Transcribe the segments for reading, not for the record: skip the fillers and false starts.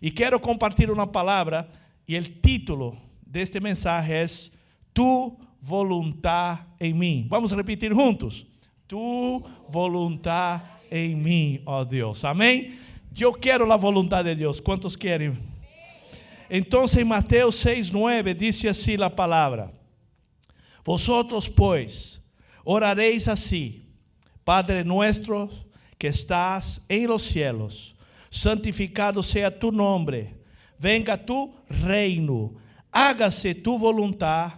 Y quiero compartir una palabra y el título de este mensaje es Tu voluntad en mí. Vamos a repetir juntos. Tu voluntad en mí, oh Dios. Amén. Yo quiero la voluntad de Dios. ¿Cuántos quieren? Entonces en Mateo 6:9 dice así la palabra: Vosotros pues oraréis así: Padre nuestro que estás en los cielos, santificado sea tu nombre, venga tu reino, hágase tu voluntad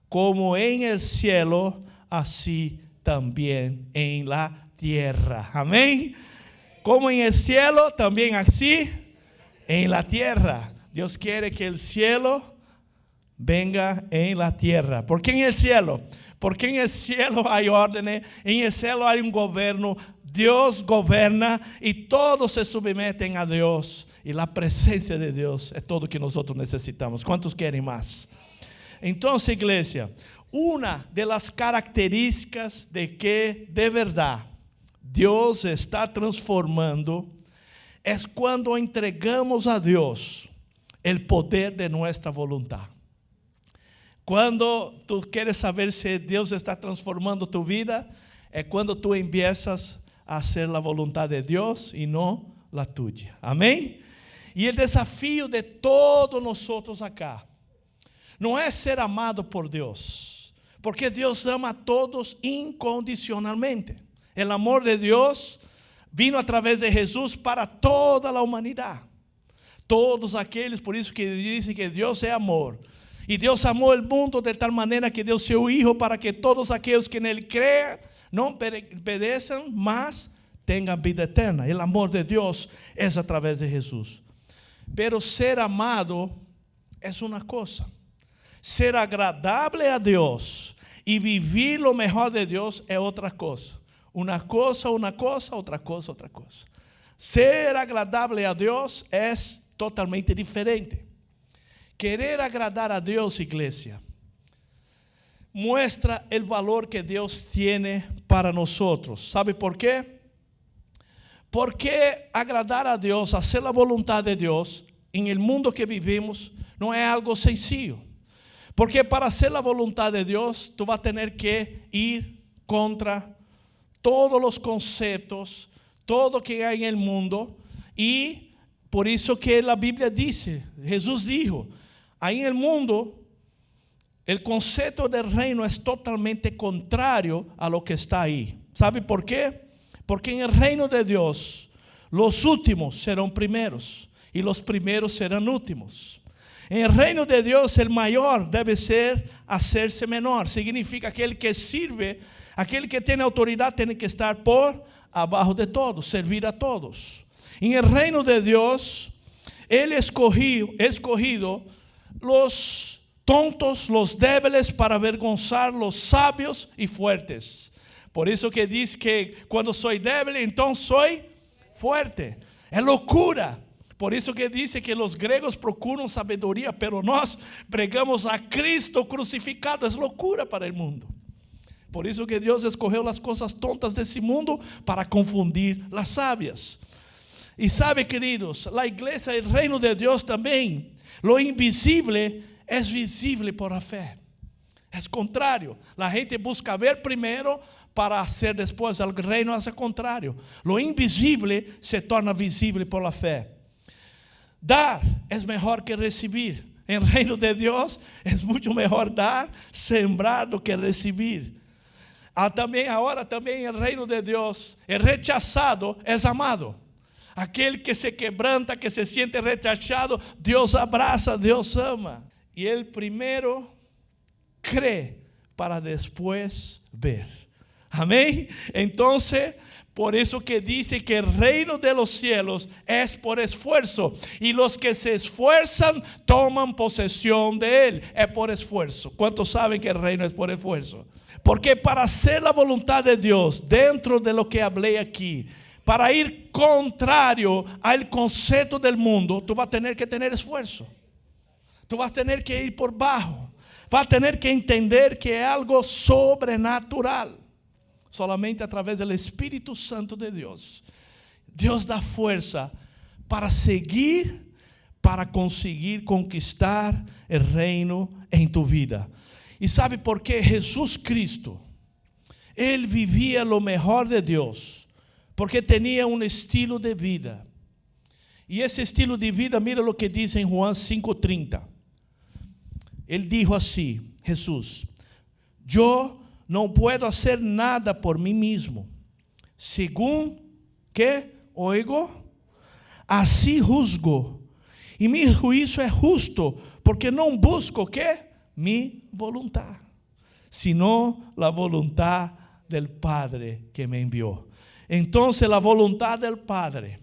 como en el cielo, así también en la tierra. Amén. Como en el cielo, también así en la tierra. Dios quiere que el cielo venga en la tierra. ¿Por qué en el cielo? Porque en el cielo hay órdenes, en el cielo hay un gobierno. Dios gobierna y todos se someten a Dios. Y la presencia de Dios es todo lo que nosotros necesitamos. ¿Cuántos quieren más? Entonces, iglesia, una de las características de que de verdad Dios está transformando es cuando entregamos a Dios el poder de nuestra voluntad. Cuando tú quieres saber si Dios está transformando tu vida, es cuando tú empiezas a hacer la voluntad de Dios y no la tuya. Amén. Y el desafío de todos nosotros acá no es ser amado por Dios, porque Dios ama a todos incondicionalmente. El amor de Dios vino a través de Jesús para toda la humanidad. Todos aquellos, por eso que dice que Dios es amor. Y Dios amó el mundo de tal manera que dio su Hijo para que todos aquellos que en Él crean no perezcan, mas tengan vida eterna. El amor de Dios es a través de Jesús. Pero ser amado es una cosa. Ser agradable a Dios y vivir lo mejor de Dios es otra cosa. Una cosa, otra cosa. Ser agradable a Dios es totalmente diferente. Querer agradar a Dios, iglesia, muestra el valor que Dios tiene para nosotros. ¿Sabe por qué? Porque agradar a Dios, hacer la voluntad de Dios en el mundo que vivimos no es algo sencillo. Porque para hacer la voluntad de Dios, tú vas a tener que ir contra todos los conceptos, todo que hay en el mundo. Y por eso que la Biblia dice, Jesús dijo, ahí en el mundo, el concepto del reino es totalmente contrario a lo que está ahí. ¿Sabe por qué? Porque en el reino de Dios, los últimos serán primeros y los primeros serán últimos. En el reino de Dios, el mayor debe hacerse menor. Significa aquel que sirve, aquel que tiene autoridad, tiene que estar por abajo de todos, servir a todos. En el reino de Dios, Él escogido los tontos, los débiles para avergonzar los sabios y fuertes. Por eso que dice que cuando soy débil, entonces soy fuerte. Es locura. Por eso que dice que los griegos procuran sabiduría, pero nós pregamos a Cristo crucificado. Es locura para el mundo. Por eso que Dios escogió las cosas tontas de ese mundo para confundir las sabias. Y sabe, queridos, la iglesia, el reino de Dios también, lo invisible es visible por la fe. Es contrario. La gente busca ver primero para hacer después. El reino es el contrario. Lo invisible se torna visible por la fe. Dar es mejor que recibir. En el reino de Dios es mucho mejor dar, sembrar, do que recibir. Ahora también en el reino de Dios, el rechazado es amado. Aquel que se quebranta, que se siente rechazado, Dios abraza, Dios ama. Y el primero cree para después ver. Amén. Entonces, por eso que dice que el reino de los cielos es por esfuerzo. Y los que se esfuerzan toman posesión de él. Es por esfuerzo. ¿Cuántos saben que el reino es por esfuerzo? Porque para hacer la voluntad de Dios, dentro de lo que hablé aquí, para ir contrario al concepto del mundo, tú vas a tener que tener esfuerzo. Tú vas a tener que ir por bajo. Vas a tener que entender que es algo sobrenatural. Solamente a través del Espíritu Santo de Dios. Dios da fuerza para seguir, para conseguir conquistar o reino em tu vida. E sabe por quê? Jesus Cristo, Ele vivia o melhor de Deus, porque tinha um estilo de vida. E esse estilo de vida, mira o que diz em Juan 5:30. Ele dijo assim, Jesus: eu não posso fazer nada por mim mesmo, según que oigo, assim juzgo, e meu juízo é justo, porque não busco que mi voluntad, sino la voluntad del Padre que me envió. Entonces la voluntad del Padre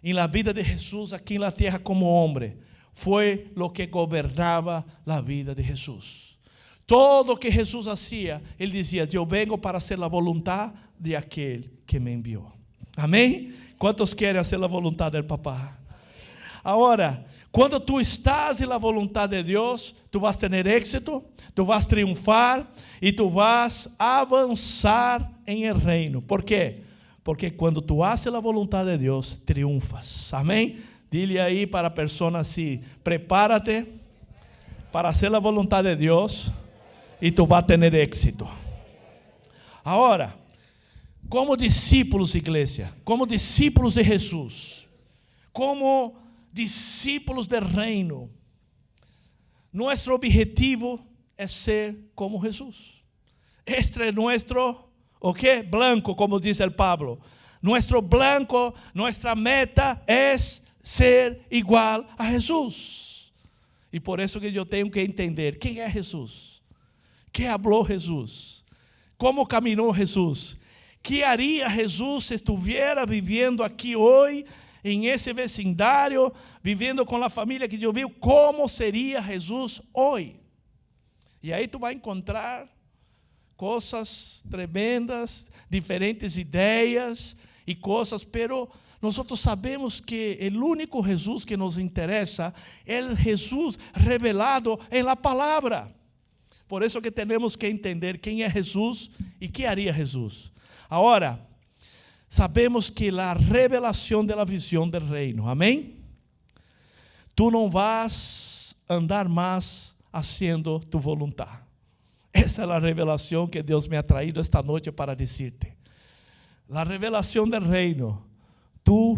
en la vida de Jesús aquí en la tierra como hombre fue lo que gobernaba la vida de Jesús. Todo que Jesús hacía, Él decía: yo vengo para hacer la voluntad de aquel que me envió. Amén. ¿Cuántos quieren hacer la voluntad del papá? Agora, quando tu estás na vontade de Deus, tu vas ter êxito, tu vas triunfar e tu vas avançar em el reino. ¿Por quê? Porque quando tu haces a vontade de Deus, triunfas. Amém? Dile aí para a pessoa assim: prepárate para hacer a vontade de Deus e tu vas ter êxito. Agora, como discípulos, igreja, como discípulos de Jesus, como discípulos del reino, nuestro objetivo es ser como Jesús. Este es nuestro, blanco, como dice el Pablo. Nuestro blanco, nuestra meta es ser igual a Jesús. Y por eso que yo tengo que entender quién es Jesús, qué habló Jesús, cómo caminó Jesús, qué haría Jesús si estuviera viviendo aquí hoy, em esse vecindário, vivendo com a família que eu vi, como seria Jesus hoje. E aí tu vai encontrar coisas tremendas, diferentes ideias e coisas, pero nós sabemos que o único Jesus que nos interessa é o Jesus revelado em la palavra. Por isso que temos que entender quem é Jesus e que haria Jesus. Agora, sabemos que a revelação da visão do reino, amém? Tu não vas andar mais haciendo tu voluntad. Essa é a revelação que Deus me ha traído esta noite para dizer-te. A revelação do reino. Tu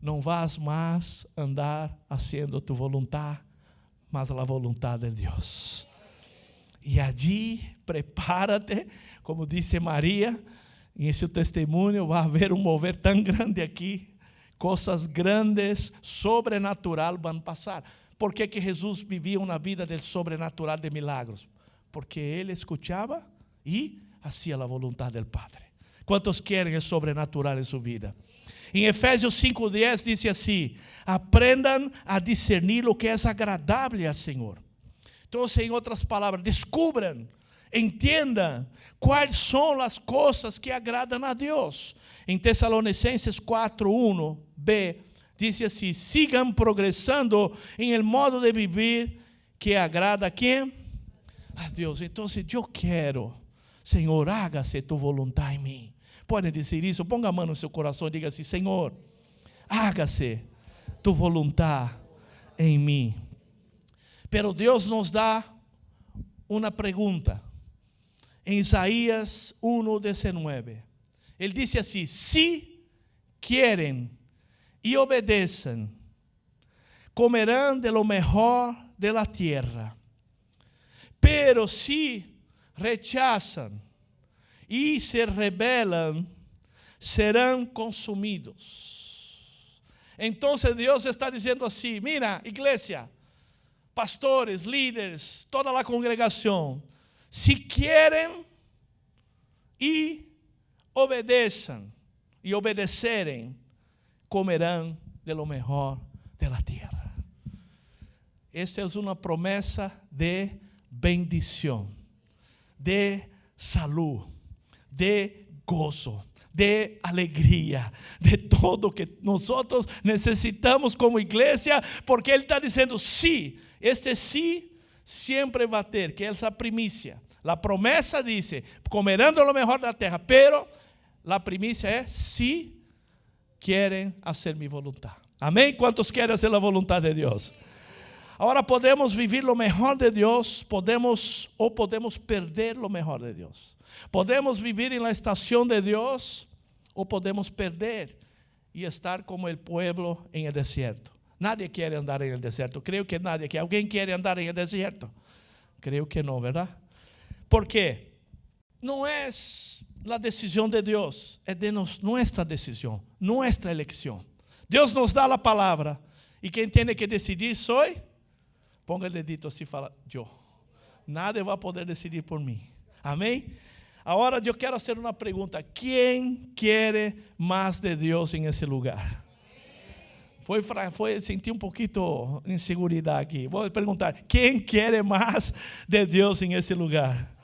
não vas mais andar haciendo tu voluntad, mas a voluntad de Deus. E allí, prepárate, como disse Maria, em seu testemunho vai haver mover tão grande aqui, coisas grandes, sobrenatural vão passar. Por que Jesus vivia uma vida del sobrenatural de milagros? Porque ele escuchava e hacía a vontade do Padre. Quantos querem o sobrenatural em sua vida? Em Efésios 5:10 diz assim: aprendam a discernir o que é agradável ao Senhor. Então, em outras palavras, descubram, entendam quais são as coisas que agradam a Deus. Em Tessalonicenses 4:1b diz assim: sigam progressando em el modo de viver que agrada a quem? A Deus. Então, eu quero, Senhor, hágase tu vontade em mim. Podem dizer isso? Ponga a mão no seu coração e diga assim: Senhor, hágase tu vontade em mim. Pero Deus nos dá uma pergunta. Em Isaías 1:19, ele disse assim: se querem e obedeçam, comerão de lo mejor de la tierra. Pero si rechazam e se rebelam, serão consumidos. Então Deus está dizendo assim: mira, igreja, pastores, líderes, toda a congregação, se querem e obedeçam, e obedecerem, comerão de lo mejor de la tierra. Esta é uma promessa de bendição, de salud, de gozo, de alegria, de todo que nós necessitamos como igreja, porque Ele está dizendo sim. Este sim sempre vai ter, que é essa primícia. A promessa diz: comerão de lo mejor da terra, pero a primícia é: se querem fazer minha vontade. Amén. ¿Cuántos quieren hacer la voluntad de Dios? Ahora podemos vivir lo mejor de Dios, podemos perder lo mejor de Dios. Podemos vivir en la estación de Dios o podemos perder y estar como el pueblo en el desierto. Nadie quiere andar en el desierto. Creo que nadie. ¿Que alguien quiere andar en el desierto? Creo que no, ¿verdad? ¿Por qué? No es la decisión de Dios, es de nuestra decisión, nuestra elección. Dios nos da la palabra y quien tiene que decidir soy. Ponga el dedito así y fala, yo. Nadie va a poder decidir por mí. Amén. Ahora yo quiero hacer una pregunta. ¿Quién quiere más de Dios en ese lugar? Sentí un poquito de inseguridad aquí. Voy a preguntar, ¿quién quiere más de Dios en ese lugar?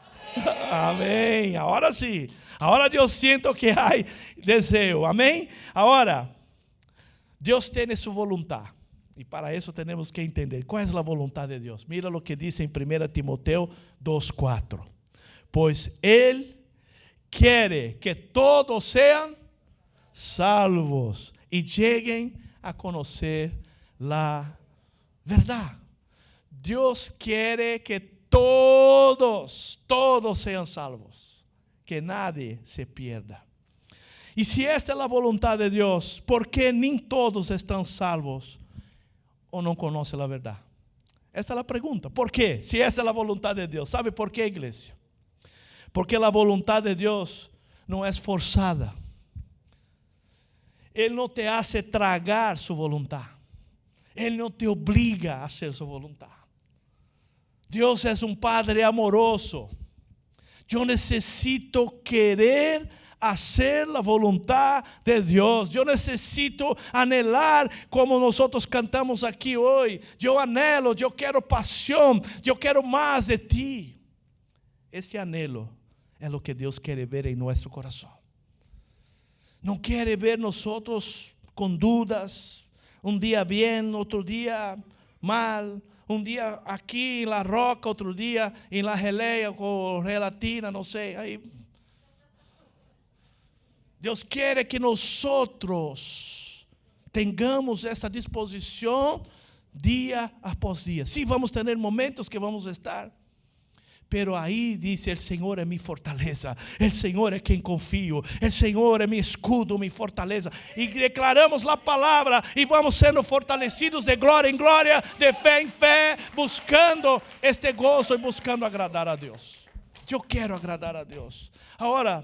Amén. Ahora sí. Ahora yo siento que hay deseo. Amén. Ahora, Dios tiene su voluntad. Y para eso tenemos que entender cuál es la voluntad de Dios. Mira lo que dice en 1 Timoteo 2:4. Pues Él quiere que todos sean salvos y lleguen a conocer la verdad. Dios quiere que todos sean salvos, que nadie se pierda. Y si esta es la voluntad de Dios, ¿por qué ni todos están salvos o no conocen la verdad? Esta es la pregunta. ¿Por qué? Si esta es la voluntad de Dios. ¿Sabe por qué, iglesia? Porque la voluntad de Dios no es forzada. Él no te hace tragar su voluntad. Él no te obliga a hacer su voluntad. Dios es un Padre amoroso. Yo necesito querer hacer la voluntad de Dios. Yo necesito anhelar como nosotros cantamos aquí hoy. Yo anhelo, yo quiero pasión, yo quiero más de ti. Ese anhelo es lo que Dios quiere ver en nuestro corazón. No quiere ver nosotros con dudas, un día bien, otro día mal, un día aquí en la roca, otro día en la gelea o gelatina, no sé. Ahí. Dios quiere que nosotros tengamos esa disposición día após día. Sí, vamos a tener momentos que vamos a estar. Pero ahí dice, el Señor es mi fortaleza, el Señor es quien confío, el Señor es mi escudo, mi fortaleza. Y declaramos la palabra y vamos siendo fortalecidos de gloria en gloria, de fe en fe, buscando este gozo y buscando agradar a Dios. Yo quiero agradar a Dios. Ahora,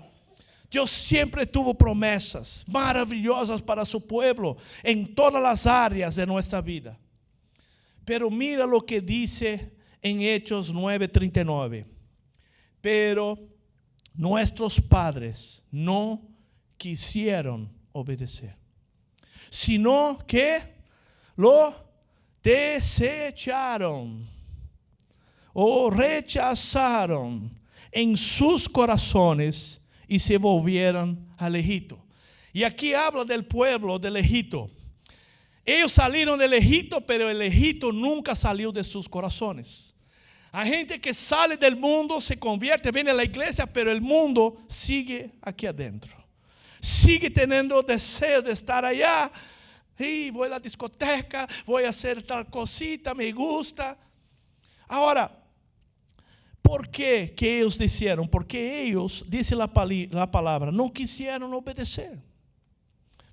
Dios siempre tuvo promesas maravillosas para su pueblo en todas las áreas de nuestra vida. Pero mira lo que dice en Hechos 9:39. Pero nuestros padres no quisieron obedecer, sino que lo desecharon o rechazaron en sus corazones y se volvieron al Egipto. Y aquí habla del pueblo del Egipto. Ellos salieron del Egipto, pero el Egipto nunca salió de sus corazones. Hay gente que sale del mundo, se convierte, viene a la iglesia, pero el mundo sigue aquí adentro. Sigue teniendo deseo de estar allá. Y voy a la discoteca, voy a hacer tal cosita, me gusta. Ahora, ¿por qué que ellos dijeron? Porque ellos, dice la palabra, no quisieron obedecer.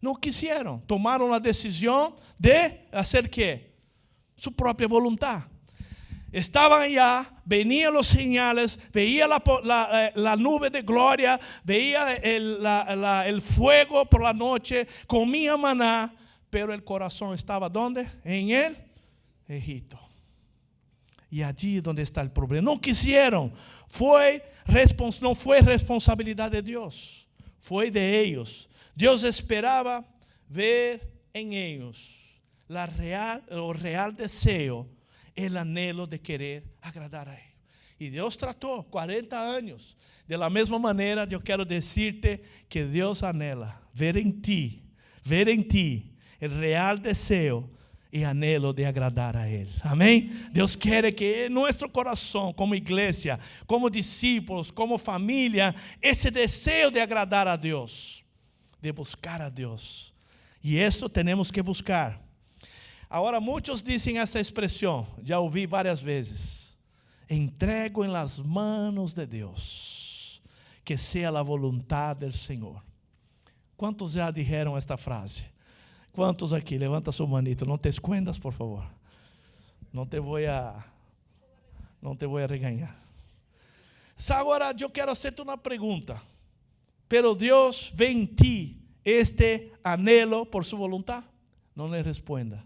No quisieron, tomaron la decisión de hacer ¿qué? Su propia voluntad. Estaban allá, venían los señales, veía la nube de gloria, veía el fuego por la noche, comía maná, pero el corazón estaba ¿dónde? En el Egipto. Y allí es donde está el problema. No quisieron, no fue responsabilidad de Dios, fue de ellos. Dios esperaba ver en ellos el real deseo, el anhelo de querer agradar a Él. Y Dios trató 40 años. De la misma manera, yo quiero decirte que Dios anhela ver en ti el real deseo y anhelo de agradar a Él. Amén. Dios quiere que en nuestro corazón, como iglesia, como discípulos, como familia, ese deseo de agradar a Dios, de buscar a Dios. Y eso tenemos que buscar Ahora muchos dicen esta expresión, ya oí varias veces: entrego en las manos de Dios, que sea la voluntad del Señor. ¿Cuántos ya dijeron esta frase? ¿Cuántos aquí? Levanta su manito, no te escondas, por favor. No te voy a regañar. Ahora yo quiero hacerte una pregunta. Pero Dios ve en ti este anhelo por su voluntad. No le responda.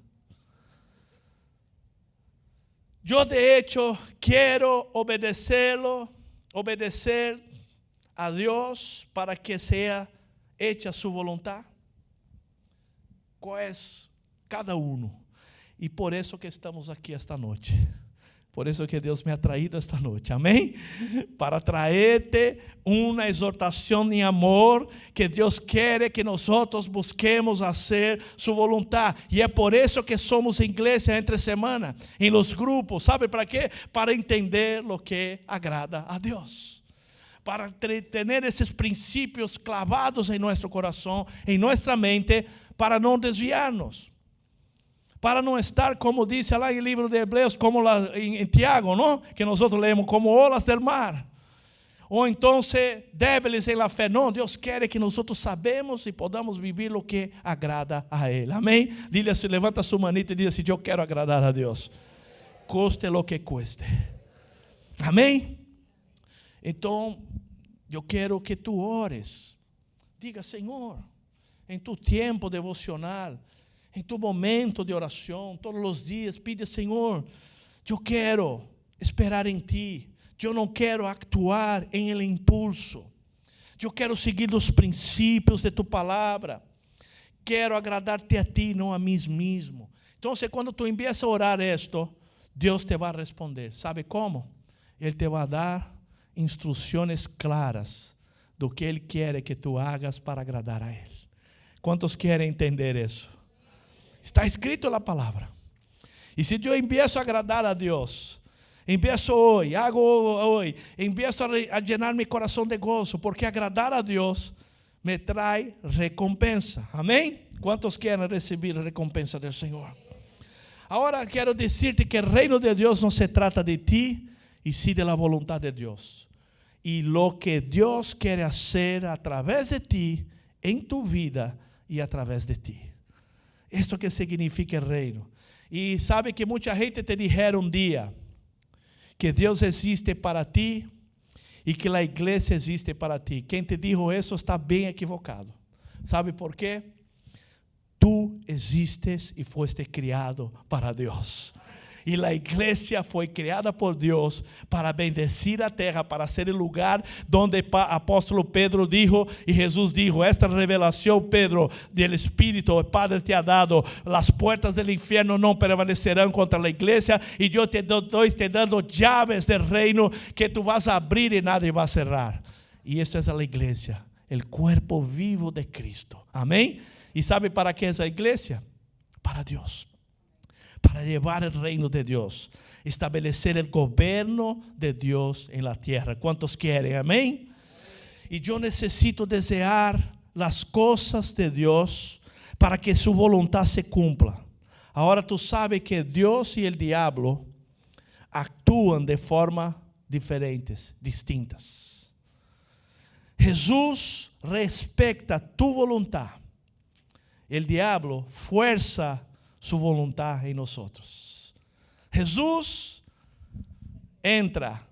Yo de hecho quiero obedecer a Dios para que sea hecha su voluntad. Pues cada uno. Y por eso que estamos aquí esta noche. Por eso que Dios me ha traído esta noche, amén, para traerte una exhortación en amor, que Dios quiere que nosotros busquemos hacer su voluntad. Y es por eso que somos iglesia entre semana, en los grupos. ¿Sabe para qué? Para entender lo que agrada a Dios, para tener esos principios clavados en nuestro corazón, en nuestra mente, para no desviarnos. Para no estar, como dice lá en el libro de Hebreos, como en Tiago, ¿no? Que nosotros leemos, como olas del mar. O entonces, débiles en la fe. No, Dios quiere que nosotros sabemos y podamos vivir lo que agrada a Él. Amén. Dile así, levanta su manito y dice así: yo quiero agradar a Dios, cueste lo que cueste. Amén. Entonces, yo quiero que tú ores. Diga: Señor, en tu tiempo devocional, em tu momento de oração, todos os dias, pide: Senhor, eu quero esperar em Ti, eu não quero actuar em el impulso, eu quero seguir os princípios de Tu palavra, quero agradar-te a Ti, não a mim mesmo. Então, quando tu empiezas a orar esto, Deus te vai responder. ¿Sabe como? Ele te vai dar instruções claras do que Ele quer que tu hagas para agradar a Ele. ¿Cuántos querem entender isso? Está escrito na palavra. E se eu empiezo a agradar a Deus, empiezo hoje, empiezo a llenar meu coração de gozo, porque agradar a Deus me trae recompensa. Amém? Quantos querem receber a recompensa do Senhor? Agora quero dizer-te que o reino de Deus não se trata de ti, e sim de la voluntad de Deus. E lo que Deus quer fazer a través de ti, em tu vida e a través de ti. Isso que significa o reino. E sabe que muita gente te dijeron um dia que Deus existe para ti e que a igreja existe para ti. Quem te dijo isso está bem equivocado. ¿Sabe por quê? Tu existes e foste criado para Deus. E a igreja foi criada por Deus para bendecir a terra, para ser o lugar donde o apóstolo Pedro dijo, e Jesus dijo: esta revelação, Pedro, del Espírito, o Padre te ha dado, las puertas del infierno no prevalecerán contra la iglesia, e eu te doy te dando llaves del reino que tu vas a abrir e nadie va a cerrar. E esta é a igreja, el cuerpo vivo de Cristo. Amém? E sabe para que é a igreja? Para Deus. Para llevar el reino de Dios, establecer el gobierno de Dios en la tierra. ¿Cuántos quieren? Amén. Y yo necesito desear las cosas de Dios para que su voluntad se cumpla. Ahora tú sabes que Dios y el diablo actúan de forma diferentes, distintas. Jesús respeta tu voluntad. El diablo fuerza su voluntad en nosotros. Jesús entra,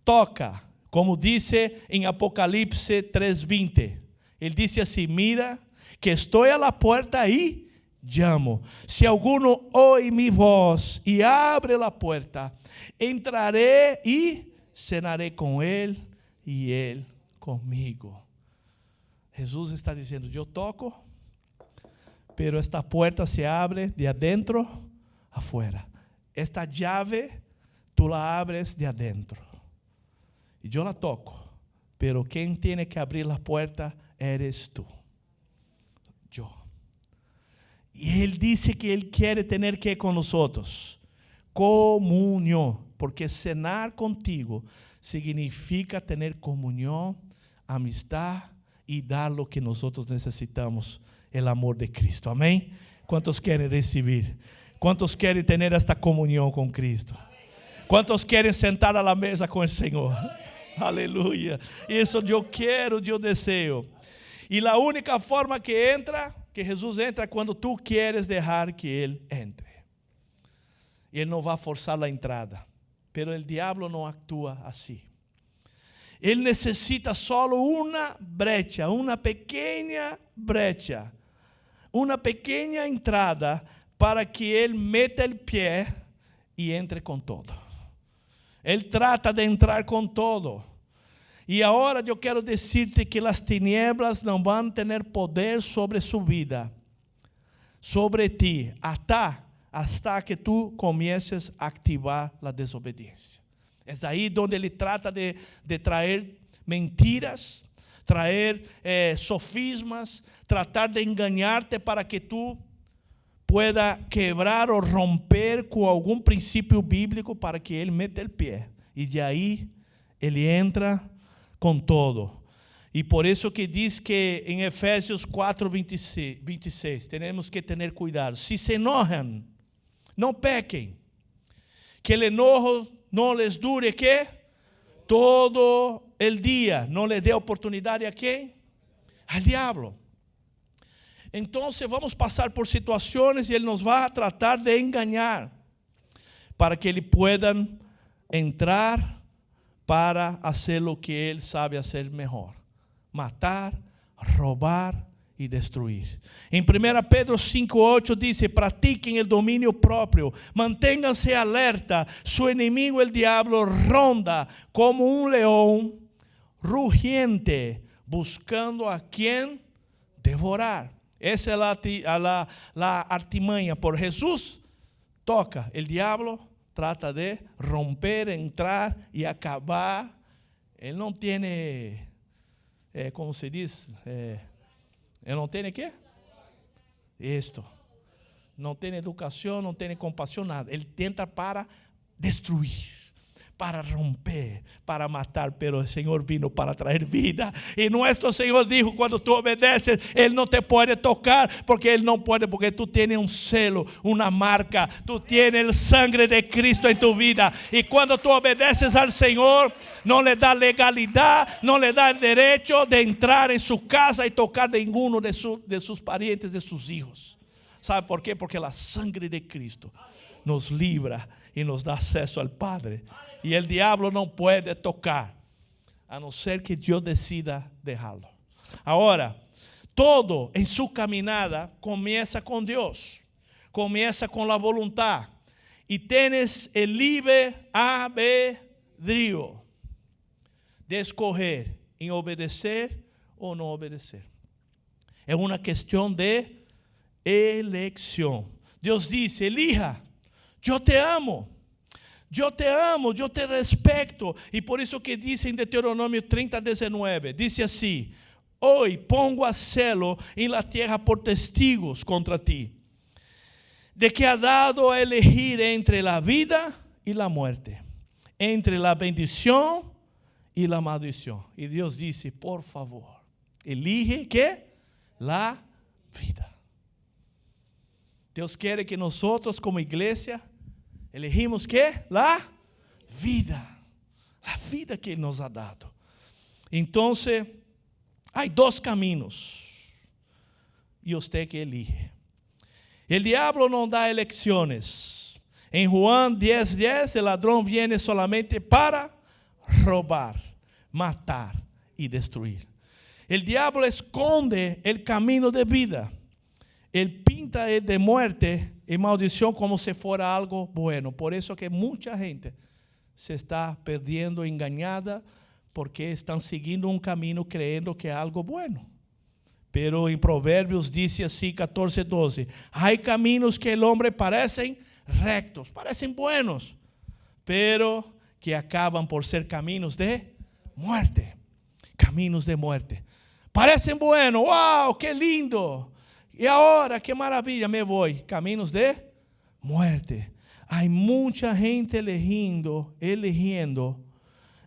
toca, como dice en Apocalipsis 3:20. Él dice así: mira que estoy a la puerta y llamo. Si alguno oye mi voz y abre la puerta, entraré y cenaré con él y él conmigo. Jesús está diciendo: yo toco, pero esta puerta se abre de adentro afuera. Esta llave tú la abres de adentro. Y yo la toco, pero quien tiene que abrir la puerta eres tú. Yo. Y Él dice que Él quiere tener que con nosotros comunión, porque cenar contigo significa tener comunión, amistad y dar lo que nosotros necesitamos. El amor de Cristo, amém? Quantos querem receber? ¿Cuántos quieren tener esta comunión con Cristo? ¿Cuántos quieren sentar a la mesa con el Señor? Aleluya. Eso yo quiero, yo deseo. Y la única forma que entra, que Jesús entra, cuando tú quieres dejar que Él entre. Y Él no va a forzar la entrada. Pero el diablo no actúa así. Él necesita solo una brecha, una pequeña brecha, una pequeña entrada para que Él meta el pie y entre con todo. Él trata de entrar con todo. Y ahora yo quiero decirte que las tinieblas no van a tener poder sobre su vida, sobre ti, hasta que tú comiences a activar la desobediencia. Es ahí donde Él trata de traer mentiras, traer sofismas, tratar de engañarte para que tú pueda quebrar o romper con algún principio bíblico para que Él meta el pie. Y de ahí Él entra con todo. Y por eso que dice que en Efesios 4:26 tenemos que tener cuidado. Si se enojan, no pequen. Que el enojo no les dure, ¿qué? Todo el día. No le dé oportunidad a ¿quién? Al diablo. Entonces vamos a pasar por situaciones y Él nos va a tratar de engañar para que Él puedan entrar para hacer lo que Él sabe hacer mejor: matar, robar y destruir. En 1 Pedro 5:8 dice: practiquen el dominio propio, manténganse alerta. Su enemigo el diablo ronda como un león rugiente, buscando a quien devorar. Esa es la artimaña. Por Jesús toca. El diablo trata de romper, entrar y acabar. Él no tiene, ¿cómo se dice? Él no tiene ¿qué? Esto. No tiene educación, no tiene compasión, nada. Él tenta para destruir, para romper, para matar, pero el Señor vino para traer vida. Y nuestro Señor dijo: cuando tú obedeces, Él no te puede tocar, porque Él no puede, porque tú tienes un celo, una marca, tú tienes el sangre de Cristo en tu vida. Y cuando tú obedeces al Señor, no le da legalidad, no le da el derecho de entrar en su casa y tocar a ninguno de sus parientes, de sus hijos. ¿Sabe por qué? Porque la sangre de Cristo nos libra y nos da acceso al Padre. Y el diablo no puede tocar, a no ser que Dios decida dejarlo. Ahora, todo en su caminada comienza con Dios, comienza con la voluntad. Y tienes el libre albedrío de escoger en obedecer o no obedecer. Es una cuestión de elección. Dios dice: elija, yo te amo. Yo te amo, yo te respeto. Y por eso que dice en Deuteronomio 30:19, dice así: hoy pongo a celo en la tierra por testigos contra ti, de que ha dado a elegir entre la vida y la muerte, entre la bendición y la maldición. Y Dios dice: por favor, elige ¿qué? La vida. Dios quiere que nosotros como iglesia elegimos ¿qué? La vida. La vida que Él nos ha dado. Entonces, hay dos caminos y usted que elige. El diablo no da elecciones. En Juan 10:10, el ladrón viene solamente para robar, matar y destruir. El diablo esconde el camino de vida. Él pinta el de muerte y maldición como si fuera algo bueno. Por eso que mucha gente se está perdiendo, engañada, porque están siguiendo un camino creyendo que es algo bueno. Pero en Proverbios dice así, 14:12, hay caminos que el hombre parecen rectos, parecen buenos, pero que acaban por ser caminos de muerte. Caminos de muerte. Parecen buenos, wow, qué lindo. Y ahora, qué maravilla, me voy. Caminos de muerte. Hay mucha gente eligiendo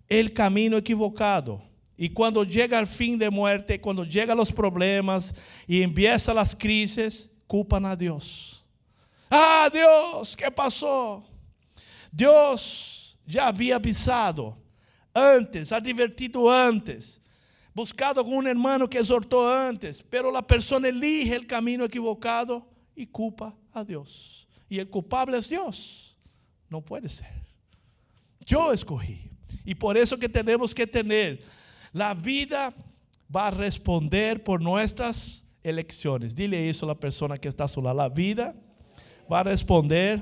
el camino equivocado. Y cuando llega el fin de muerte, cuando llegan los problemas y empiezan las crisis, culpan a Dios. Ah, Deus, ¿qué pasó? Deus já havia avisado antes, advertido antes, buscado algum irmão que exortou antes, pero a pessoa elige o caminho equivocado e culpa a Deus. E o culpable é Deus. Não pode ser. Eu escolhi. E por isso que temos que ter, a vida vai responder por nossas eleições. Dile isso a pessoa que está a seu lado. A vida vai responder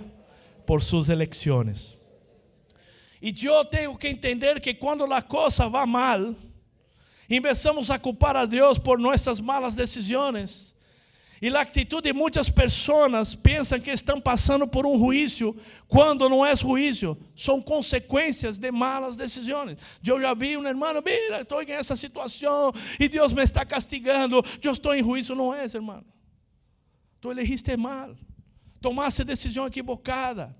por suas eleições. E eu tenho que entender que quando a coisa vai mal, começamos a culpar a Deus por nossas malas decisões. E a atitude de muitas pessoas pensam que estão passando por um juízo, quando não é juízo, são consequências de malas decisões. Eu já vi um irmão, mira, estou em essa situação e Deus me está castigando, eu estou em juízo. Não é, irmão. Tu elegiste mal, tomaste decisão equivocada,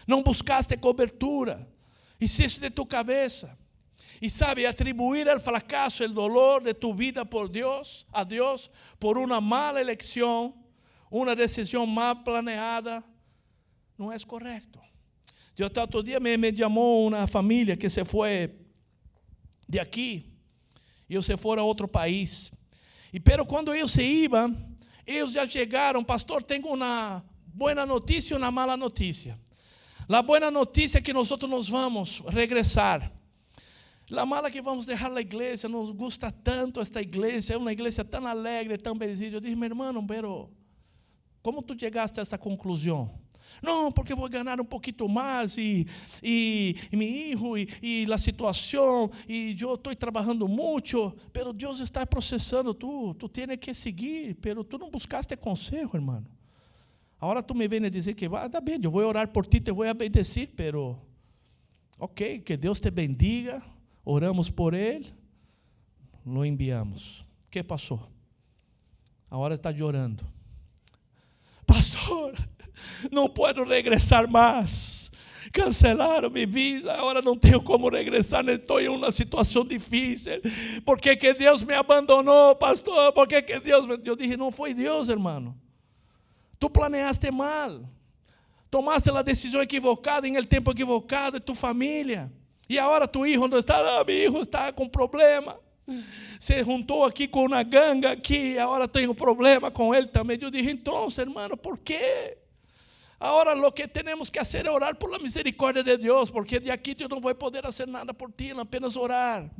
não buscaste cobertura, hiciste de tu cabeça. E sabe, atribuir o fracasso, o dolor de tu vida por Deus, a Deus, por uma mala eleição, uma decisão mal planeada, não é correto. Outro dia me chamou uma família que se foi de aqui, e eles se foram a outro país. Pero quando eles se iam, eles já chegaram, pastor, tenho uma boa notícia e uma mala notícia. A boa notícia é que nós nos vamos regressar. A mala que vamos deixar a igreja, nos gusta tanto esta igreja, é uma igreja tão alegre, tão bendita. Eu disse, meu irmão, pero como tu chegaste a esta conclusão? Não, porque vou ganhar um pouquinho mais, e meu filho, e a situação, e eu estou trabalhando muito, pero Deus está processando, tu tens que seguir, pero tu não buscaste conselho, irmão. Agora tu me vem a dizer que, está bem, eu vou orar por ti, te vou obedecer, pero, ok, que Deus te bendiga, oramos por ele, lo enviamos. O que passou? Agora está chorando. Pastor, não posso regressar mais. Cancelaram minha visa, agora não tenho como regressar, estou em uma situação difícil. Por que Deus me abandonou, pastor? Por que Deus me... Eu disse, não foi Deus, irmão. Tu planeaste mal. Tomaste a decisão equivocada em el tempo equivocado de tu família. E agora tu filho não está, meu filho está com problema. Se juntou aqui com uma ganga aqui, agora tenho problema com ele também. Eu disse, então, irmão, ¿por quê? Agora o que temos que fazer é orar por la misericórdia de Deus, porque de aqui eu não vou poder fazer nada por ti, apenas orar.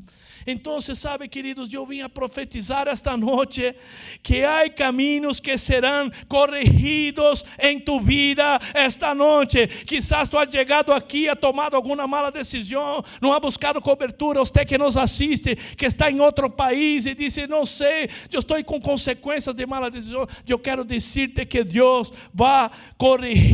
Então, sabe, queridos, eu vim a profetizar esta noite que há caminhos que serão corrigidos em tu vida esta noite. Quizás tu has chegado aqui, ha tomado alguma mala decisão, não ha buscado cobertura. Você que nos assiste, que está em outro país e diz, não sei, eu estou com consequências de mala decisão. Eu quero dizer-te que Deus vai corrigir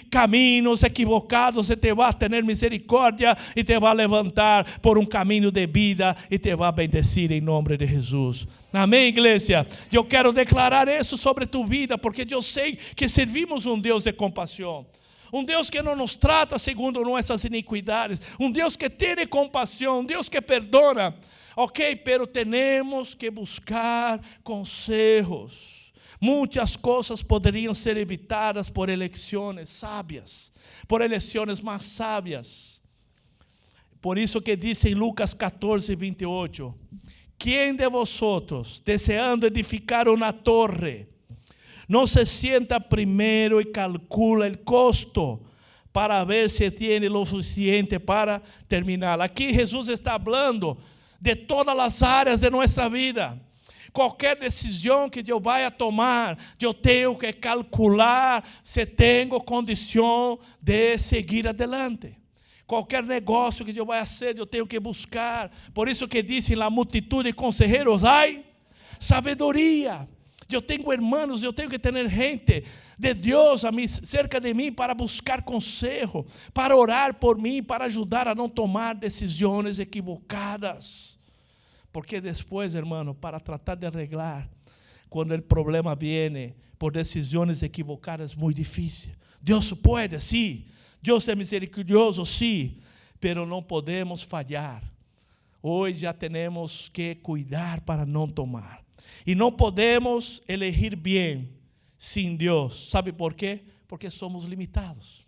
caminhos equivocados e te vai ter misericórdia e te vai levantar por um caminho de vida e te vai bendecir em nome de Jesus. Amém, igreja? Eu quero declarar isso sobre tu vida, porque eu sei que servimos um Deus de compaixão. Um Deus que não nos trata segundo nossas iniquidades. Um Deus que tem compaixão. Um Deus que perdona. Ok, pero temos que buscar conselhos. Muitas coisas poderiam ser evitadas por eleições sábias, por eleições mais sábias. Por isso que diz em Lucas 14, 28, quem de vosotros, deseando edificar uma torre, não se sienta primeiro e calcula o custo para ver se tem o suficiente para terminar? Aqui Jesus está falando de todas as áreas de nossa vida. Qualquer decisão que eu vá tomar, eu tenho que calcular se tenho condição de seguir adelante. Qualquer negócio que eu vá fazer, eu tenho que buscar. Por isso que dizem la multitud de conselheiros, ai, sabedoria. Eu tenho irmãos, eu tenho que ter gente de Deus cerca de mim para buscar conselho, para orar por mim, para ajudar a não tomar decisões equivocadas. Porque depois, irmão, para tratar de arreglar, quando o problema vem por decisões equivocadas, é muito difícil. Deus pode, sim. Deus é misericordioso, sim. Pero não podemos falhar. Hoje já temos que cuidar para não tomar. E não podemos elegir bem sem Deus. ¿Sabe por quê? porque somos limitados.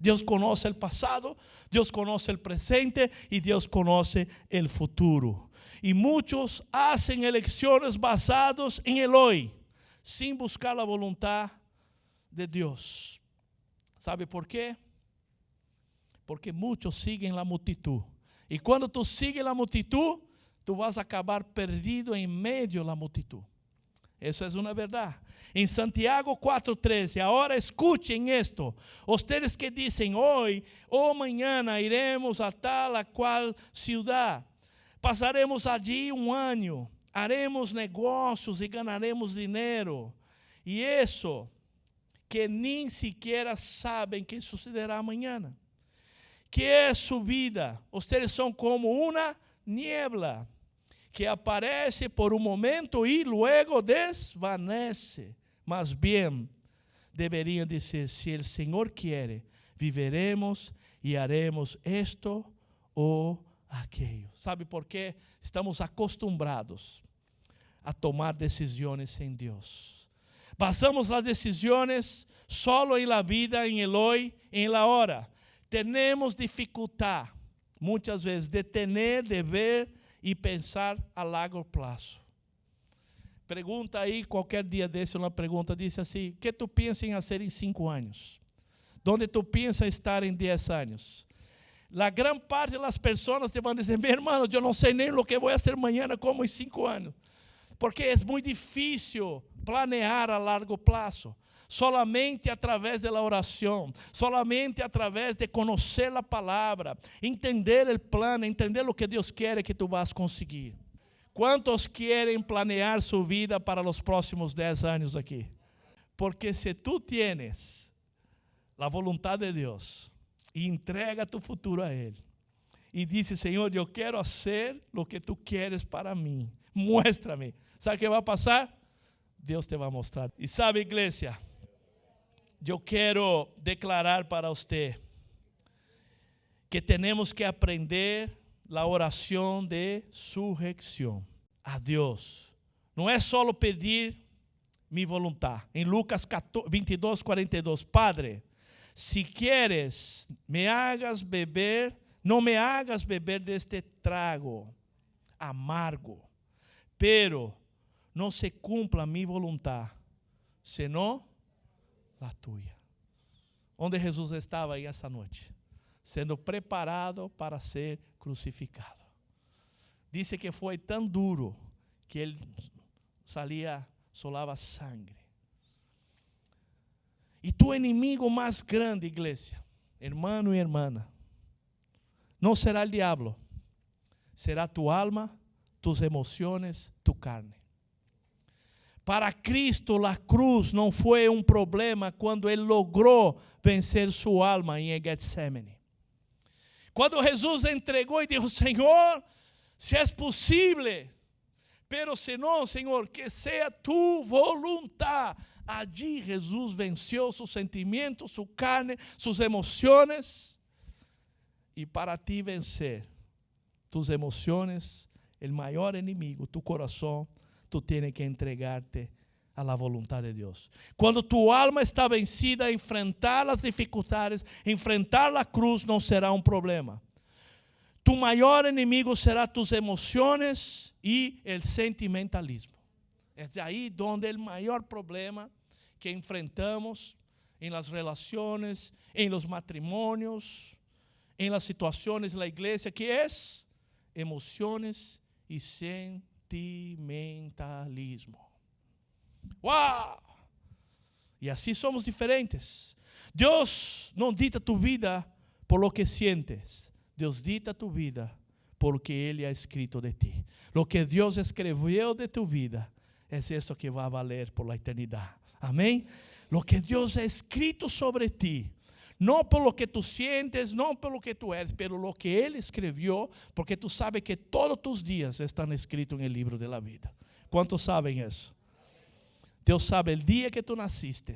Deus conhece o passado, Deus conhece o presente e Deus conhece o futuro. E muitos fazem eleições basadas em el hoy, sem buscar a vontade de Deus. ¿Sabe por quê? Porque muitos seguem a multitud. E quando tu sigues a multitud, tu vas a acabar perdido em meio da multitud. Isso é uma verdade. Em Santiago 4:13, agora escutem esto. Ustedes que dizem hoje ou amanhã iremos a tal a qual ciudad, passaremos allí um ano, haremos negócios e ganaremos dinheiro. E isso que nem sequer sabem que sucederá amanhã. Que é su vida? Ustedes são como uma niebla que aparece por um momento e luego desvanece. Mas bem, deveriam dizer, se o Senhor quiere, viveremos e haremos esto ou aquello. ¿Sabe por quê? Estamos acostumbrados a tomar decisões sem Deus. Basamos as decisões solo em la vida, em el hoy, em la hora. Temos dificuldade, muitas vezes, de tener, de ver e pensar a largo prazo. Pergunta aí, qualquer dia desse, uma pergunta, diz assim, o que tu pensas em fazer em 5 anos? Onde tu pensas estar em 10 anos? A grande parte das pessoas te vão dizer, meu irmão, eu não sei nem o que vou fazer amanhã como em 5 anos. Porque é muito difícil planear a largo prazo. Solamente através da oração, solamente através de conhecer a palavra, entender o plano, entender o que Deus quer que tu vas conseguir. Quantos querem planear sua vida para os próximos 10 anos aqui? Porque se tu tienes a vontade de Deus e entrega tu futuro a Ele, e diz, Senhor, eu quero fazer o que tu queres para mim, muéstrame. Sabe o que vai passar? Deus te vai mostrar. E sabe, igreja, eu quero declarar para você que temos que aprender a oração de sujeção a Deus. Não é só pedir minha vontade. Em Lucas 22:42, Padre, se quieres me hagas beber, não me hagas beber deste trago amargo, pero não se cumpla minha vontade, senão a tua. Onde Jesus estava aí essa noite? Sendo preparado para ser crucificado. Disse que foi tão duro que ele solava sangue. E tu inimigo mais grande, igreja, hermano e hermana, não será o diabo, será tu alma, tus emoções, tu carne. Para Cristo, a cruz não foi um problema quando Ele logrou vencer sua alma em Getsemane. Quando Jesus entregou e disse, Senhor, se é possível, pero se não, Senhor, que seja tu voluntade. Allí Jesus venceu seus sentimentos, sua carne, suas emoções. E para ti vencer tus emoções, o maior inimigo, tu coração, tu tienes que entregarte a la voluntad de Dios. Quando tu alma está vencida, enfrentar as dificuldades, enfrentar a cruz não será um problema. Tu maior inimigo será tus emoções e o sentimentalismo. É aí onde o maior problema que enfrentamos em las relações, em los matrimônios, em las situações da igreja, que é emoções e sentimentalismo. ¡Wow! E assim somos diferentes. Deus não dita tu vida por lo que sientes. Deus dita tu vida por lo que Ele ha escrito de ti. Lo que Deus escreveu de tu vida é isso que vai valer por la eternidade. Amém? Lo que Deus ha escrito sobre ti. Não pelo que tu sientes, não pelo que tu eres, pelo lo que Ele escreveu, porque tu sabes que todos tus dias estão escritos no livro da vida. Quantos sabem isso? Deus sabe o dia que tu nasciste,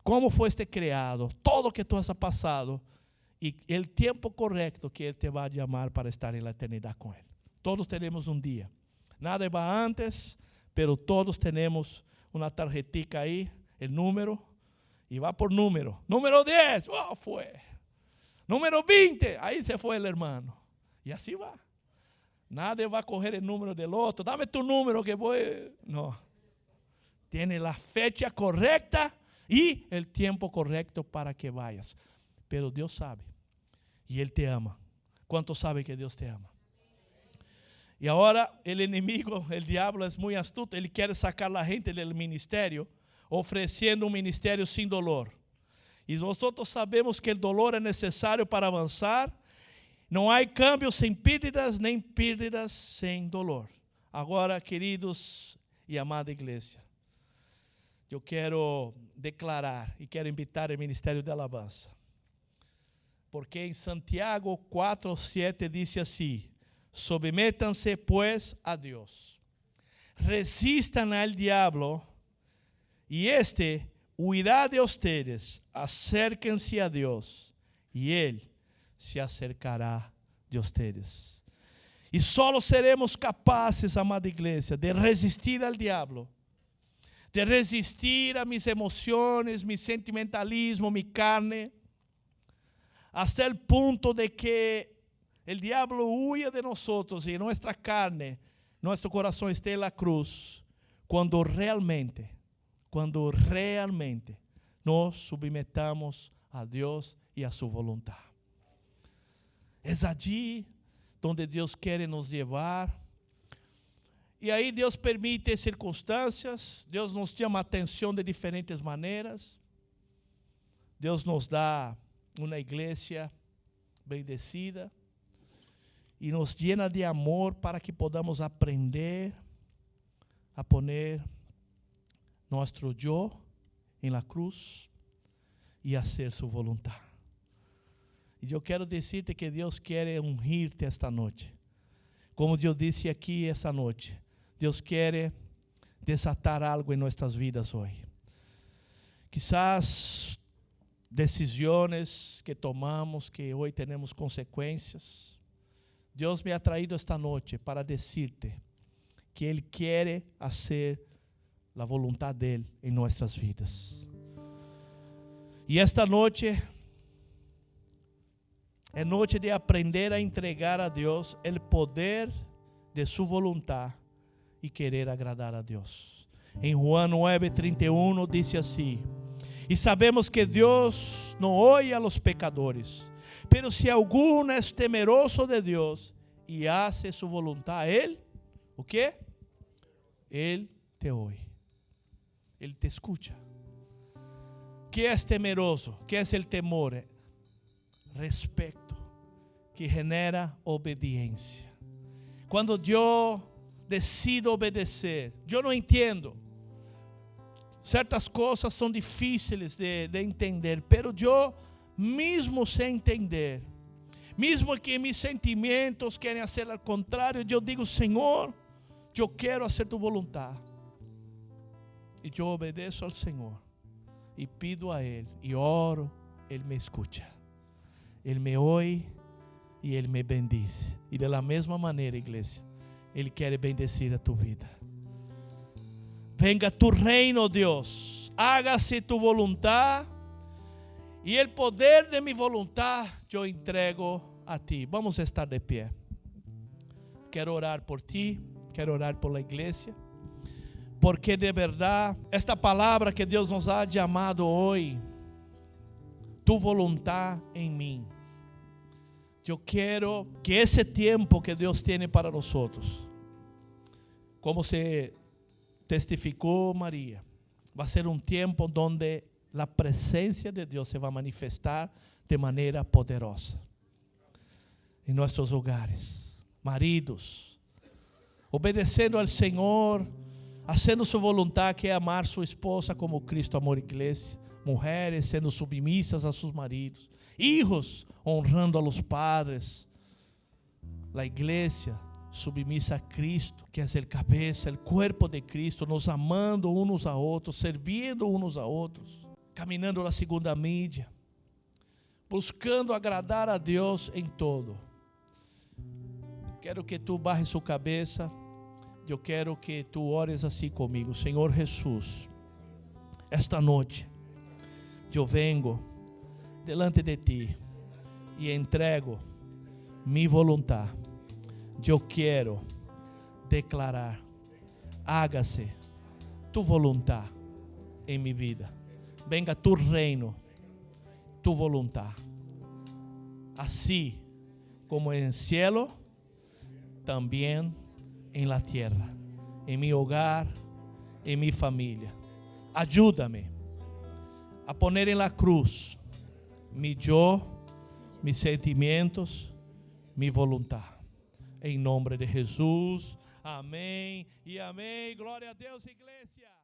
como foste criado, todo o que tu has passado e o tempo correto que Ele te vai chamar para estar na eternidade com Ele. Todos temos um dia. Nada va antes, pero todos temos uma tarjetica aí, o número. Y va por número. Número 10, oh, fue. Número 20, ahí se fue el hermano. Y así va. Nadie va a coger el número del otro. Dame tu número que voy. No. Tiene la fecha correcta y el tiempo correcto para que vayas. Pero Dios sabe. Y Él te ama. ¿Cuánto sabe que Dios te ama? Y ahora el enemigo, el diablo, es muy astuto. Él quiere sacar a la gente del ministerio, ofreciendo un ministerio sin dolor. Y nosotros sabemos que el dolor es necesario para avanzar. No hay cambios sin pérdidas, ni pérdidas sin dolor. Ahora, queridos y amada iglesia, yo quiero declarar y quiero invitar el ministerio de alabanza. Porque en Santiago 4:7 dice así: someténse pues a Dios, resistan al diablo y éste huirá de ustedes. Acérquense a Dios y Él se acercará de ustedes. Y solo seremos capaces, amada iglesia, de resistir al diablo, de resistir a mis emociones, mi sentimentalismo, mi carne, hasta el punto de que el diablo huya de nosotros y nuestra carne, nuestro corazón esté en la cruz, cuando realmente nos submetamos a Dios y a su voluntad. Es allí donde Dios quiere nos llevar. Y ahí Dios permite circunstancias, Dios nos llama a atención de diferentes maneiras. Deus nos dá uma igreja bendecida e nos llena de amor para que podamos aprender a poner nosso yo em la cruz e hacer su voluntad. E eu quero dizer-te que Deus quer ungir-te esta noite. Como eu disse aqui esta noite, Deus quer desatar algo em nossas vidas hoje. Quizás decisões que tomamos que hoje temos consequências. Deus me ha traído esta noite para dizer-te que Ele quer fazer a vontade dEle em nossas vidas. E esta noite é noite de aprender a entregar a Deus o poder de sua vontade e querer agradar a Deus. Em Juan 9:31 diz assim: e sabemos que Deus não oye a los pecadores, pero se alguno es temeroso de Deus e hace su voluntad, Él, ¿o qué? Él te oye, Él te escucha. ¿Qué es temeroso? ¿Qué es el temor? Respeto, que genera obediencia. Cuando yo decido obedecer, yo no entiendo. Certas coisas são difíceis de entender, pero eu mesmo sem entender, mesmo que meus sentimentos querem fazer ao contrário, eu digo: Senhor, eu quero fazer tu voluntade. E eu obedeço ao Senhor e pido a Ele e oro, Ele me escuta, Ele me ouve e Ele me bendice. E da mesma maneira, igreja, Ele quer bendecir a tu vida. Venga tu reino, Deus, hágase tu voluntad e o poder de mi voluntad eu entrego a ti. Vamos a estar de pé. Quero orar por ti, quero orar por la igreja, porque de verdade esta palavra que Deus nos ha chamado hoje, tu voluntad em mim. Eu quero que esse tempo que Deus tem para nós, como se testificou Maria, vai ser um tempo onde a presença de Deus se vai manifestar de maneira poderosa em nossos hogares. Maridos, obedecendo ao Senhor, fazendo sua vontade, que é amar sua esposa como Cristo amou a igreja. Mulheres sendo submissas a seus maridos. Hijos honrando a los padres. A igreja submissa a Cristo, que é o cabeça, o corpo de Cristo, nos amando uns a outros, servindo uns a outros, caminhando na segunda mídia, buscando agradar a Deus em todo. Quero que tu barres sua cabeça, eu quero que tu ores assim comigo. Senhor Jesus, esta noite, eu vengo delante de ti e entrego minha vontade. Eu quero declarar: hágase tu vontade em minha vida. Venga tu reino, tu vontade. Assim como en cielo, também en la tierra, en mi hogar, en mi familia. Ayúdame a poner en la cruz mi yo, mis sentimientos, mi voluntad. En nombre de Jesús. Amén y amén. Gloria a Dios, iglesia.